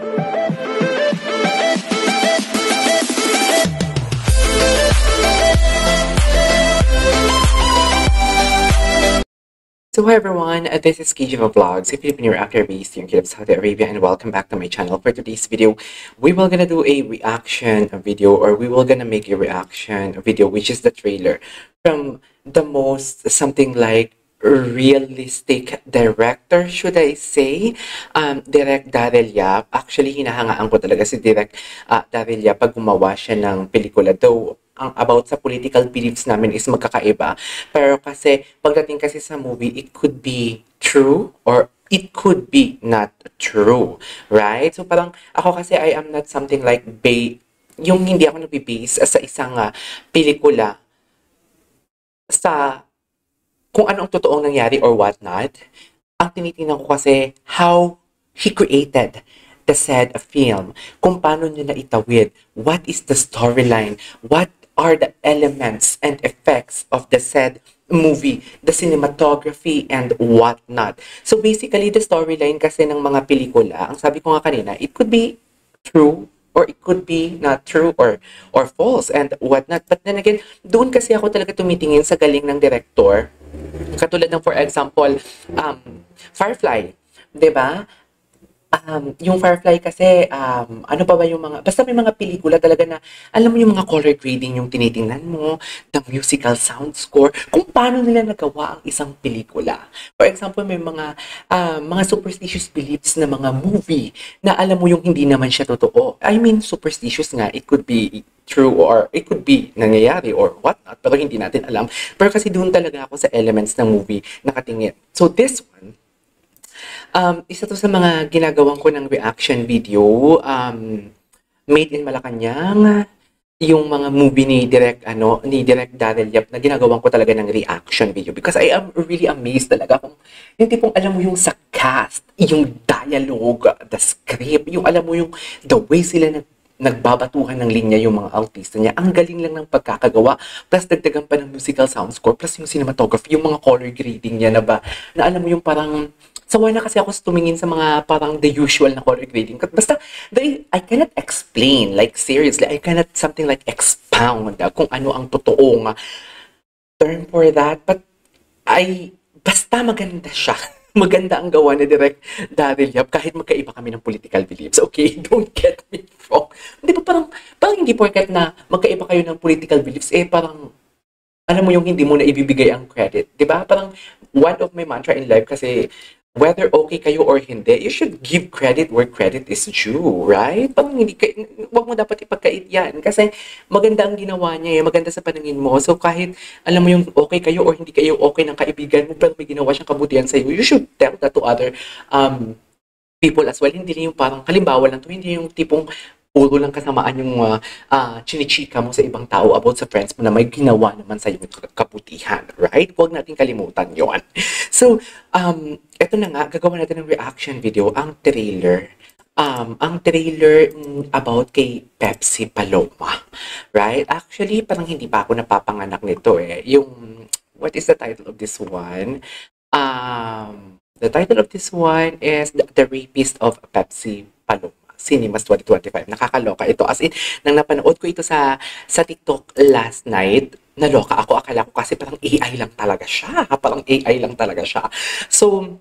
So hi everyone, this is Kijiva Vlogs, a Filipino reactor based here in Saudi Arabia, and welcome back to my channel. For today's video, we will gonna do a reaction video, or we will gonna make a reaction video, which is the trailer from the most something like realistic director, should I say, Direk Daryl Yap. Actually, hinahangaan ko talaga si Direk Daryl Yap pag gumawa siya ng pelikula. Though, ang about sa political beliefs namin is magkakaiba. Pero kasi, pagdating kasi sa movie, it could be true or it could be not true. Right? So parang, ako kasi I am not something like yung hindi ako nabibase sa isang pelikula sa kung ano ang totoong nangyari or whatnot. Ang tinitingnan ko kasi how he created the said film. Kung paano niya naitawid. What is the storyline? What are the elements and effects of the said movie, the cinematography, and whatnot. So basically, the storyline kasi ng mga pelikula, ang sabi ko nga kanina, it could be true or it could be not true or false and whatnot. But then again, doon kasi ako talaga tumitingin sa galing ng director. Katulad ng, for example, Firefly. 'Di ba? Yung Firefly kasi, ano pa ba yung mga, basta may mga pelikula talaga na, alam mo yung mga color grading yung tinitingnan mo, the musical sound score, kung paano nila nagawa ang isang pelikula. For example, may mga superstitious beliefs na mga movie na alam mo yung hindi naman siya totoo. I mean, superstitious nga, it could be true or it could be nangyayari or whatnot, pero hindi natin alam. Pero kasi doon talaga ako sa elements ng movie nakatingin. So this one, isa to sa mga ginagawan ko ng reaction video, made in Malacanang, yung mga movie ni Direk Daryl Yap na ginagawan ko talaga ng reaction video because I am really amazed talaga kung yung tipong alam mo yung sa cast, yung dialogue, the script, yung alam mo yung the way sila nagbabatuhan ng linya yung mga artista niya. Ang galing lang ng pagkakagawa. Plus, dagdagan pa ng musical sound score. Plus, yung cinematography, yung mga color grading niya na ba, na alam mo yung parang, sawa na kasi ako tumingin sa mga parang the usual na color grading. Basta, I cannot explain, like seriously, I cannot something like expound kung ano ang totoong term for that. But, basta maganda siya. Maganda ang gawa ni Direk Daryl Yap kahit magkaiba kami ng political beliefs. Okay? Don't get me wrong. Hindi ba parang hindi porket na magkaiba kayo ng political beliefs, parang alam mo yung hindi mo na ibibigay ang credit. Di ba? Parang one of my mantra in life kasi whether okay kayo or hindi, you should give credit where credit is due, right? Parang wag mo dapat ipagkait yan. Kasi maganda ang ginawa niya, maganda sa paningin mo. So kahit alam mo yung okay kayo or hindi kayo okay ng kaibigan mo, pero may ginawa siyang kabutihan sa'yo, you should tell that to other people as well. Hindi yung parang, halimbawa lang to, hindi yung tipong puro lang kasamaan yung chinichika mo sa ibang tao about sa friends mo na may ginawa naman sa yung kabutihan, right? Huwag natin kalimutan yon. So, eto na nga, gagawa natin ng reaction video, ang trailer. Ang trailer about kay Pepsi Paloma, right? Actually, parang hindi pa ako napapanganak nito Yung, what is the title of this one? The title of this one is The Rapist of Pepsi Paloma. Cinemas 2025. Nakakaloka ito. As in, nang napanood ko ito sa TikTok last night, naloka ako. Akala ko kasi parang AI lang talaga siya. Parang AI lang talaga siya. So,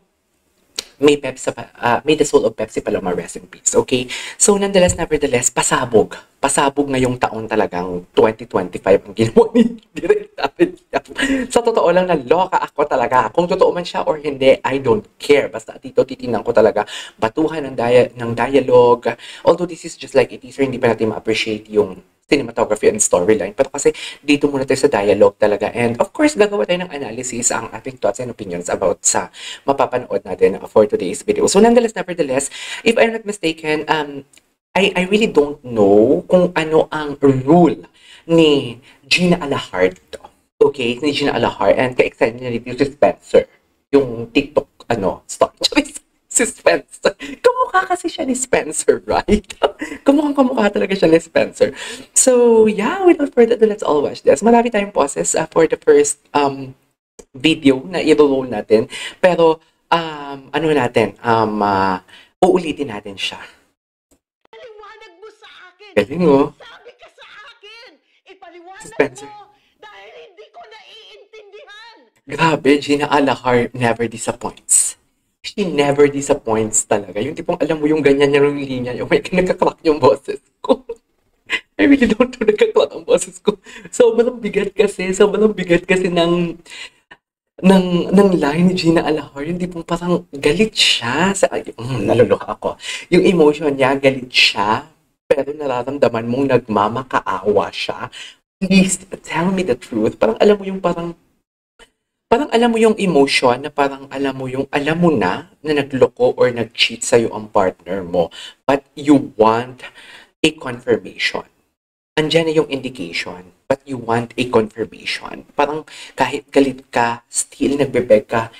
may the soul of Pepsi Paloma, rest in peace. Okay? So, nevertheless, pasabog. Pasabog ngayong taon talagang 2025 ang ginawa ni Direk Daryl Yap. Sa totoo lang, naloka ako talaga. Kung totoo man siya or hindi, I don't care. Basta dito titingnan ko talaga batuhan ng dialogue. Although this is just like a teaser, hindi pa natin ma-appreciate yung cinematography and storyline. Pero kasi dito muna tayo sa dialogue talaga. And of course, gagawa tayo ng analysis, ang ating thoughts and opinions about sa mapapanood natin for today's video. So nevertheless, if I'm not mistaken, I really don't know kung ano ang rule ni Gina Alahart. Okay, ni Gina Alahart and ka-excited niya review si Spencer. Yung TikTok, star. Si Spencer. Kamukha kasi siya ni Spencer, right? Kamukha talaga siya ni Spencer. So, yeah, without further ado, let's all watch this. Marami tayong pauses for the first video na i-roll natin. Pero, uulitin natin siya. Galing, oh. Sabi ka sa akin, Si ipaliwanag Spencer. mo dahil hindi ko naiintindihan. Grabe, Gina Alahar never disappoints. She never disappoints talaga. Yung tipong alam mo yung ganyan niya yung linya niya. Oh my God, nagkaklak yung boses ko. I really don't know, nagkaklak ang boses ko. Sobrang bigat kasi ng line ni Gina Alahar. Yung tipong parang galit siya. Naluluha ako. Yung emotion niya, galit siya. Pero nararamdaman mong nagmamakaawa siya. Please, tell me the truth. Parang alam mo yung emotion na parang alam mo na nagloko or nag-cheat sa'yo ang partner mo, but you want a confirmation. Andiyan na yung indication, but you want a confirmation. Parang kahit galit ka, still nagbe-beg ka,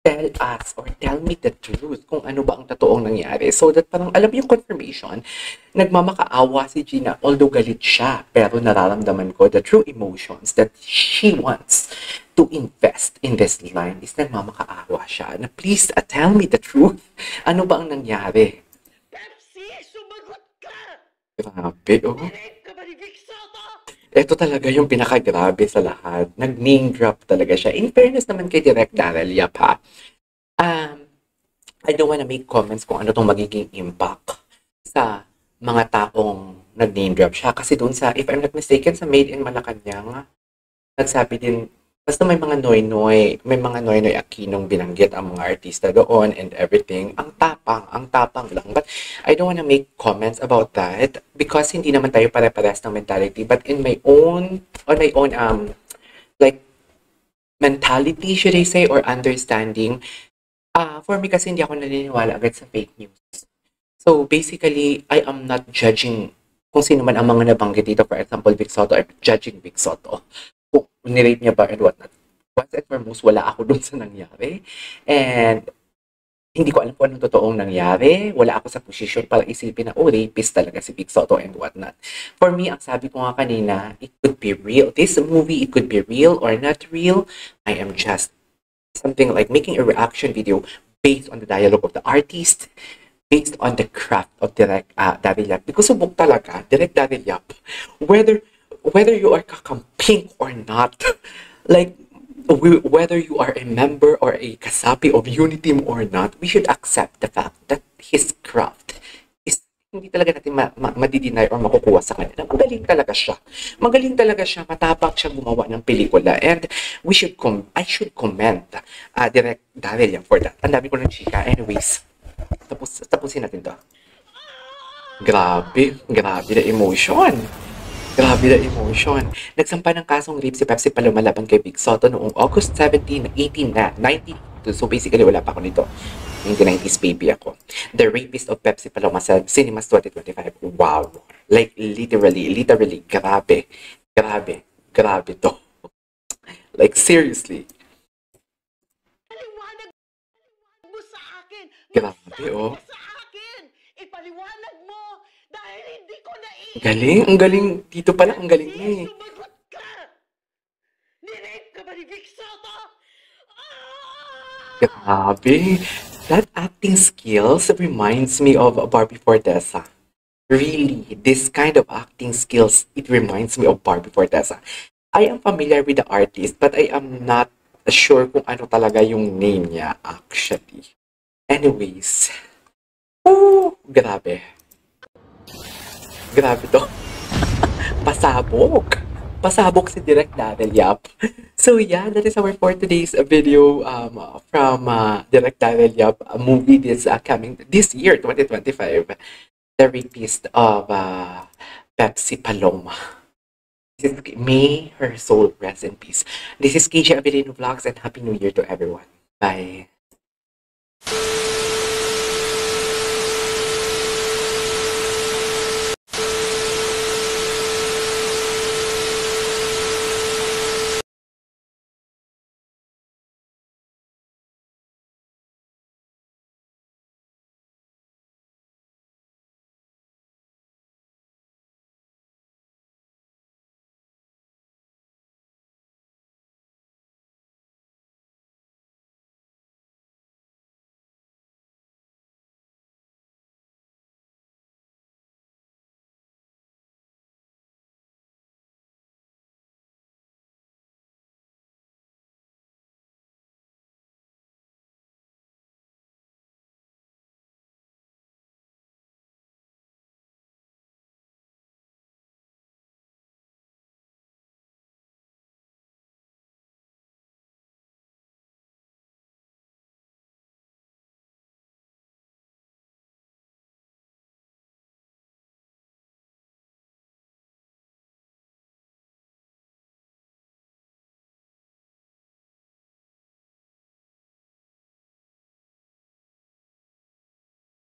tell us or tell me the truth kung ano ba ang totoong nangyari. So that parang alam mo yung confirmation, nagmamakaawa si Gina, although galit siya, pero nararamdaman ko the true emotions that she wants to invest in this line is nagmamakaawa siya. Na please, tell me the truth. Ano ba ang nangyari? Pepsi, sumagot ka! Grabe, oh. Nirape ka ba ni Vic Soto? Ito talaga yung pinakagrabe sa lahat. Nag-name drop talaga siya. In fairness naman kay Direk Darrell Yap, ha? I don't wanna make comments kung ano tong magiging impact sa mga taong nag-name drop siya. Kasi doon sa, if I'm not mistaken, sa Made in Malacanang, nagsabi din, basta may mga noy-noy Aquinong binanggit ang mga artista doon and everything. Ang tapang lang. But I don't wanna make comments about that because hindi naman tayo pare-pares ng mentality. But on my own, like, mentality, should I say, or understanding, for me kasi hindi ako naniniwala agad sa fake news. So basically, I am not judging kung sino man ang mga nabanggit dito. For example, Vic Soto, I'm judging Vic Soto. Kung nirate niya ba and whatnot. Once and foremost, wala ako dun sa nangyari. And hindi ko alam kung anong totoong nangyari. Wala ako sa posisyon para isipin na, oh, rapist talaga si Vic Soto and whatnot. For me, ang sabi ko nga kanina, it could be real. This movie, it could be real or not real. I am just something like making a reaction video based on the dialogue of the artist, based on the craft of Direk Darrell Yap. Because subok talaga, Direk Darrell Yap, whether you are kakamping or not, like, whether you are a member or a kasapi of Uniteam or not, we should accept the fact that his craft is hindi talaga natin madideny or makukuha sa kanila. Magaling talaga siya, matapang siya gumawa ng pelikula. And I should commend Direk Darrell Yap for that. Ang dami ko ng chika. Anyways, tapusin natin to. Grabe na emotion. Nagsampa ng kasong rape si Pepsi Paloma laban kay Vic Soto noong August 17, 1992. So basically, wala pa ako nito. 1990s baby ako. The Rapist of Pepsi Paloma sa Cinemas 2025. Wow. Like, literally, grabe to. Like, seriously. Paliwanag mo sa akin. Grabe, Magsabi oh. ka sa akin. Ipaliwanag mo dahil hindi ko naiintindihan. Galing, ang galing. Dito pala, ang galing niya eh. Sumagot ka! Nirape ka ba ni Vic Soto? Grabe. That acting skills reminds me of Barbie Fortesa. Really, this kind of acting skills, it reminds me of Barbie Fortesa. I am familiar with the artist, but I am not sure kung ano talaga yung name niya actually. Anyways. Oh, grabe. Grabe to. Pasabog si Direk Darrell Yap. So yeah, that is our for today's video from Direk Darrell Yap, a movie this coming this year, 2025. The Rapist of Pepsi Paloma. May her soul rest in peace. This is KJ Abilino Vlogs and Happy New Year to everyone. Bye.